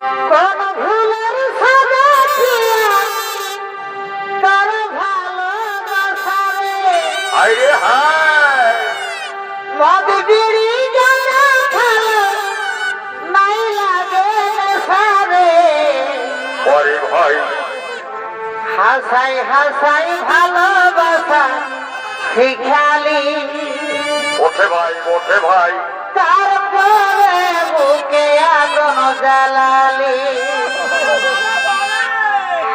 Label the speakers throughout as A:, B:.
A: কোন ভুলের সাজা দিয়া তার ভালোবাসা রে
B: আরে হায়
A: মদ বিড়ি গাঁজা খালো নাই লাগে নেশারে
B: ওরে ভাই
A: হাসাই হাসাই ভালোবাসা শিখালি
B: ওঠে ভাই
A: তারপরে বুকে আগুন জ্বালালি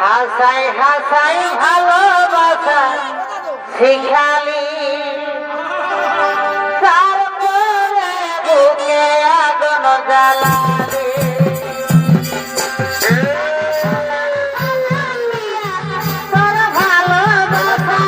A: হাসাই হাসাই ভালোবাসা শিখালি তারপরে বুকে আগুন জ্বালালি তোর ভালোবাসা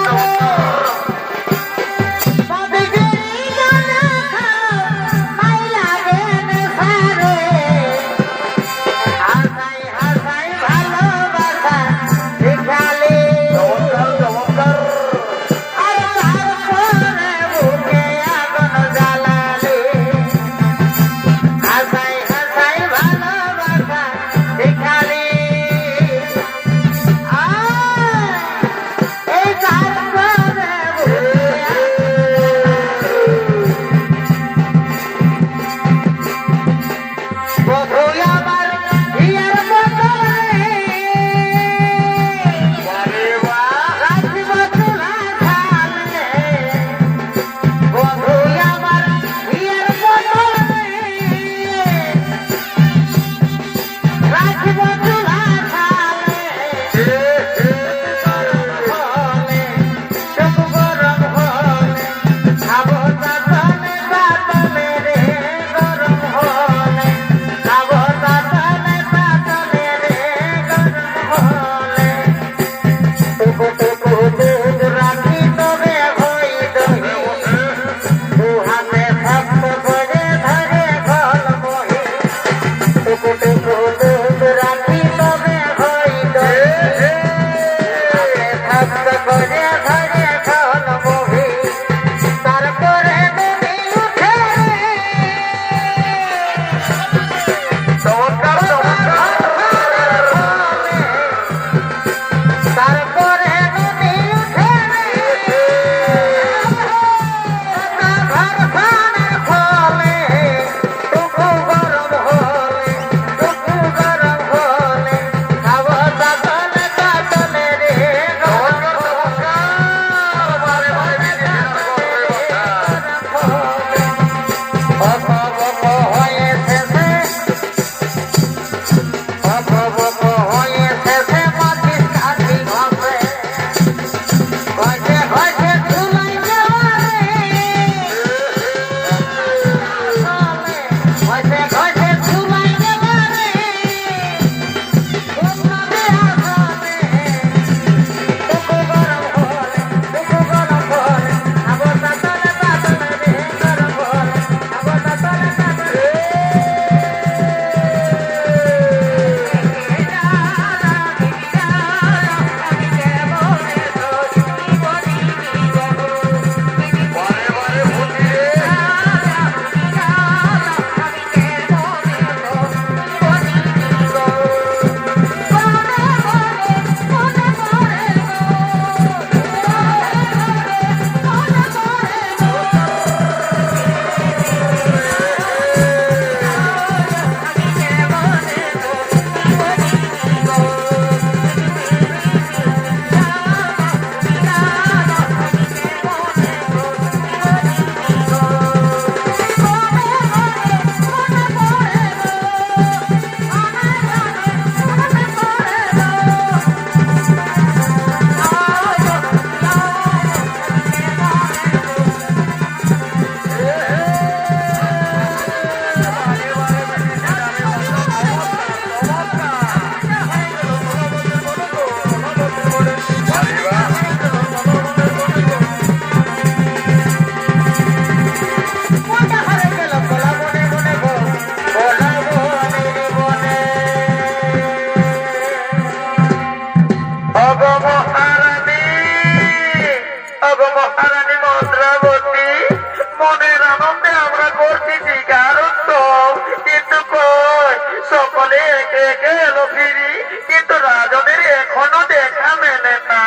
B: ডেকে এলো ফিরি, কিন্তু রাজনের এখনো দেখা মেলে না।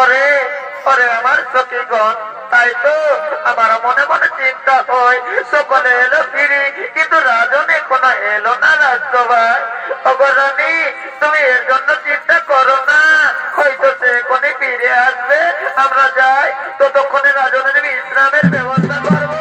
B: ওরে ওরে আমার সখীগণ, তাই তো আমার মনে মনে চিন্তা হয়, সকলে এলো ফিরি কিন্তু রাজন এখনো এলো না রাজসভায়। অগরানী, তুমি এর জন্য চিন্তা করো না, হয়তো সে এখনই ফিরে আসবে। আমরা যাই, ততক্ষণে রাজনের বিশ্রামের ব্যবস্থা করবো।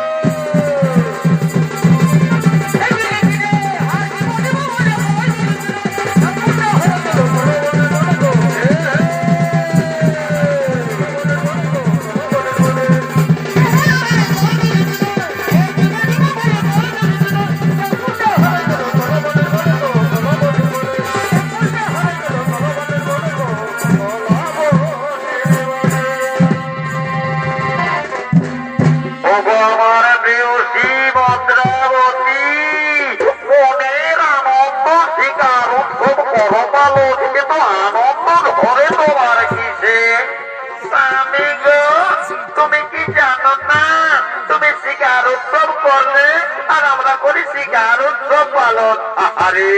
B: তুমি কি জানো না, তুমি শিকার উৎসব করলে আর আমরা করি শিকার উৎসব পালন। আরে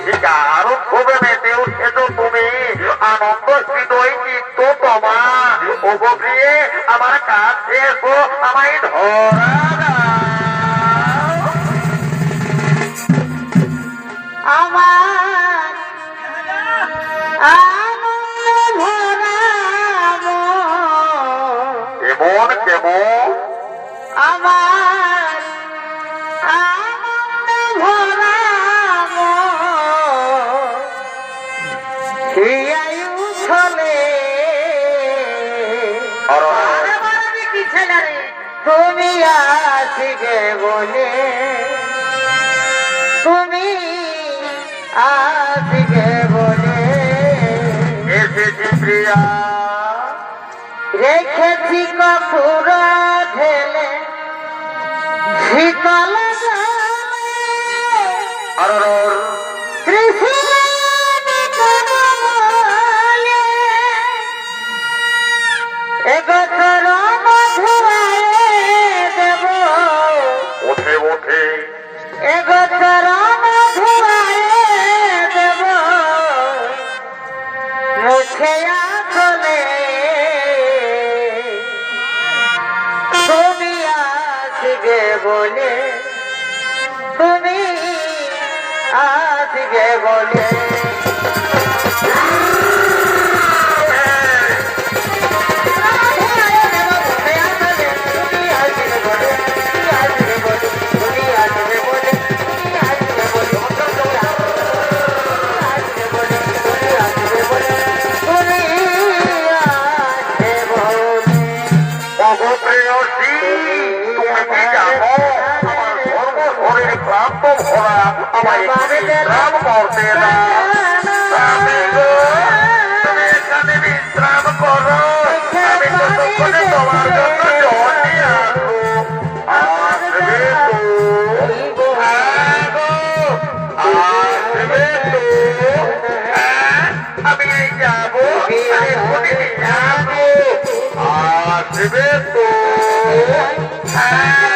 B: শিকার উৎসবে মেতে উঠেছ তুমি, আনন্দ হৃদয় চিত্ত তোমা। উপপ্রিয়ে আমার কাছে এসো, আমায় ধরা
A: আমার আনন্দ ভরা
B: কেমন কেমন
A: আমার আনন্দ ভরা উঠলে কি ছেলে রে, তুমি আসিবে বলে, তুমি আসিবে বলে
B: এসেছি প্রিয়া,
A: রেখেছি কপুর ঢেলে শীতল
B: আর
A: কৃষ্ণ এবছর মধুরায় দেব,
B: ওঠে ওঠে
A: এবছর মধুরায় দেব, মুখে আসলে তুমি আসবে বলে, তুমি আসবে বলে
B: আমায় বিশ্রাম করতে না, স্বামী গো, তুমি এখানে বিশ্রাম করো, আমি ততক্ষণে তোমার জন্য জল নিয়ে আসবো। আসবে তো, হ্যাঁ গো, আসবে তো, হ্যাঁ আমি যাবো, এক্ষুনি নিয়ে আসবো। আসবে তো, হ্যাঁ